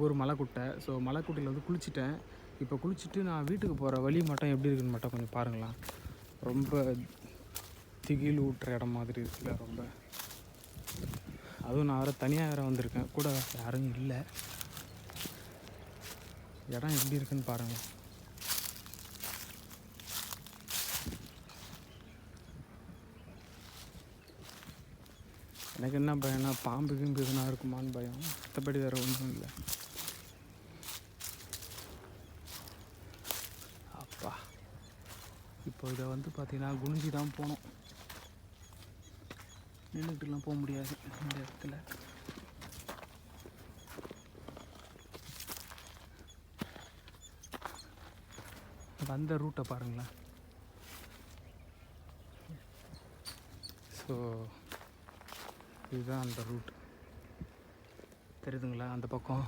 எங்கள் ஊர் மலைக்குட்டை. ஸோ மலைக்குட்டையில் வந்து குளிச்சுட்டேன். இப்போ குளிச்சுட்டு நான் வீட்டுக்கு போகிற வழி மட்டும் எப்படி இருக்குன்னு மட்டும் கொஞ்சம் பாருங்களேன். ரொம்ப திகில் ஊட்டுற இடம் மாதிரி இருக்குல்ல ரொம்ப. அதுவும் நான் வேறு தனியாக வேறு வந்திருக்கேன், கூட யாரும் இல்லை. இடம் எப்படி இருக்குன்னு பாருங்கள். எனக்கு என்ன பயம்னா பாம்பு கிம்பு எதுனா இருக்குமான்னு பயம், மற்றபடி வேறு ஒன்றும் இல்லை. அப்பா இப்போ இதை வந்து பார்த்தீங்கன்னா குனிஞ்சி தான் போகணும், நின்றுட்டுலாம் போக முடியாது இந்த இடத்துல. வந்த ரூட்டை பாருங்களேன். ஸோ இதுதான் அந்த ரூட் தெரியுதுங்களா, அந்த பக்கம்